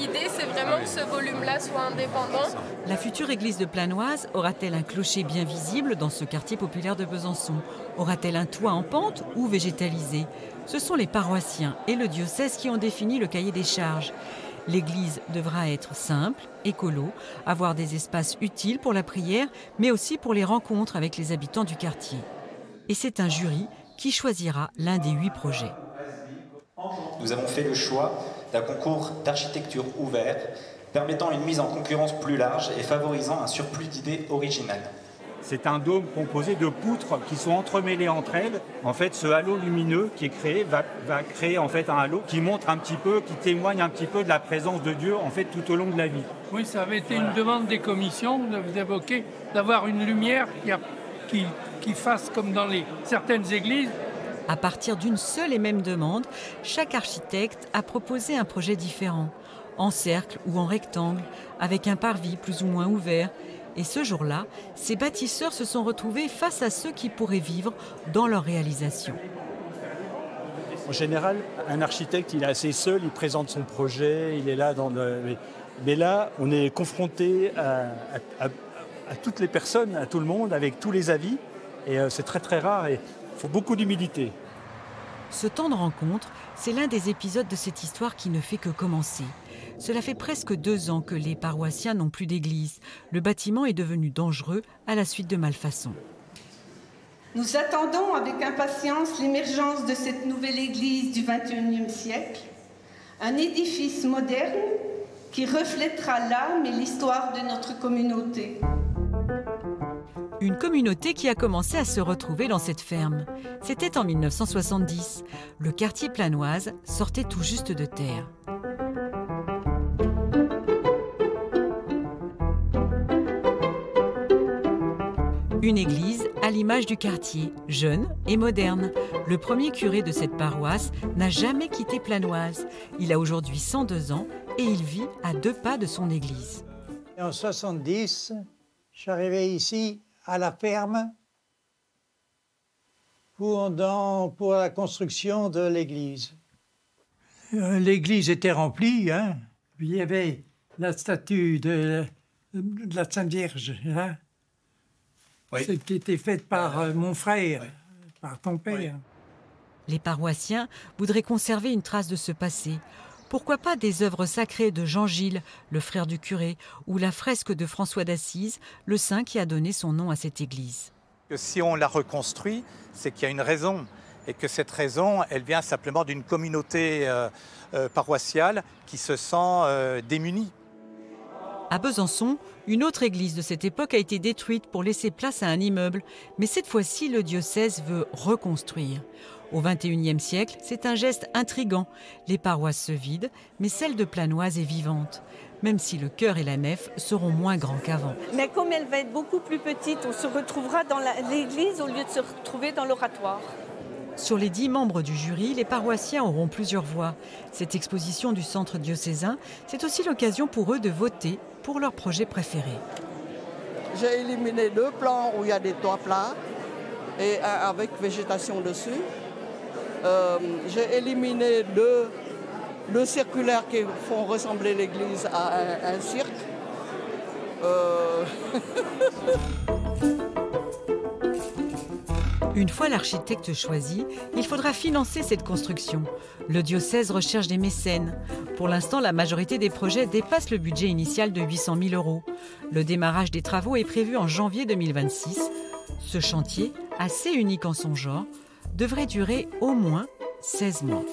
L'idée, c'est vraiment que ce volume-là soit indépendant. La future église de Planoise aura-t-elle un clocher bien visible dans ce quartier populaire de Besançon? Aura-t-elle un toit en pente ou végétalisé? Ce sont les paroissiens et le diocèse qui ont défini le cahier des charges. L'église devra être simple, écolo, avoir des espaces utiles pour la prière, mais aussi pour les rencontres avec les habitants du quartier. Et c'est un jury qui choisira l'un des 8 projets. Nous avons fait le choix d'un concours d'architecture ouvert, permettant une mise en concurrence plus large et favorisant un surplus d'idées originales. C'est un dôme composé de poutres qui sont entremêlées entre elles. En fait, ce halo lumineux qui est créé va créer en fait un halo qui montre un petit peu, qui témoigne un petit peu de la présence de Dieu en fait tout au long de la vie. Oui, ça avait été une demande des commissions, vous évoquez, d'avoir une lumière qui fasse comme dans certaines églises. À partir d'une seule et même demande, chaque architecte a proposé un projet différent, en cercle ou en rectangle, avec un parvis plus ou moins ouvert. Et ce jour-là, ces bâtisseurs se sont retrouvés face à ceux qui pourraient vivre dans leur réalisation. En général, un architecte, il est assez seul, il présente son projet, il est là dans le... Mais là, on est confronté à toutes les personnes, à tout le monde, avec tous les avis. Et c'est très très rare et il faut beaucoup d'humilité. Ce temps de rencontre, c'est l'un des épisodes de cette histoire qui ne fait que commencer. Cela fait presque 2 ans que les paroissiens n'ont plus d'église. Le bâtiment est devenu dangereux à la suite de malfaçons. Nous attendons avec impatience l'émergence de cette nouvelle église du XXIe siècle, un édifice moderne qui reflètera l'âme et l'histoire de notre communauté. Une communauté qui a commencé à se retrouver dans cette ferme. C'était en 1970. Le quartier Planoise sortait tout juste de terre. Une église à l'image du quartier, jeune et moderne. Le premier curé de cette paroisse n'a jamais quitté Planoise. Il a aujourd'hui 102 ans et il vit à 2 pas de son église. En 70, je suis arrivé ici à la ferme pour la construction de l'église. L'église était remplie, hein. Il y avait la statue de la Sainte Vierge, hein. Oui. Qui était faite par mon frère, oui. Par ton père. Oui. Les paroissiens voudraient conserver une trace de ce passé. Pourquoi pas des œuvres sacrées de Jean-Gilles, le frère du curé, ou la fresque de François d'Assise, le saint qui a donné son nom à cette église. Si on la reconstruit, c'est qu'il y a une raison. Et que cette raison, elle vient simplement d'une communauté paroissiale qui se sent démunie. À Besançon, une autre église de cette époque a été détruite pour laisser place à un immeuble. Mais cette fois-ci, le diocèse veut reconstruire. Au XXIe siècle, c'est un geste intrigant. Les paroisses se vident, mais celle de Planoise est vivante. Même si le chœur et la nef seront moins grands qu'avant. Mais comme elle va être beaucoup plus petite, on se retrouvera dans l'église au lieu de se retrouver dans l'oratoire. Sur les 10 membres du jury, les paroissiens auront plusieurs voix. Cette exposition du centre diocésain, c'est aussi l'occasion pour eux de voter pour leur projet préféré. J'ai éliminé 2 plans où il y a des toits plats et un avec végétation dessus. J'ai éliminé 2 circulaires qui font ressembler l'église à un cirque. Une fois l'architecte choisi, il faudra financer cette construction. Le diocèse recherche des mécènes. Pour l'instant, la majorité des projets dépasse le budget initial de 800 000 €. Le démarrage des travaux est prévu en janvier 2026. Ce chantier, assez unique en son genre, devrait durer au moins 16 mois.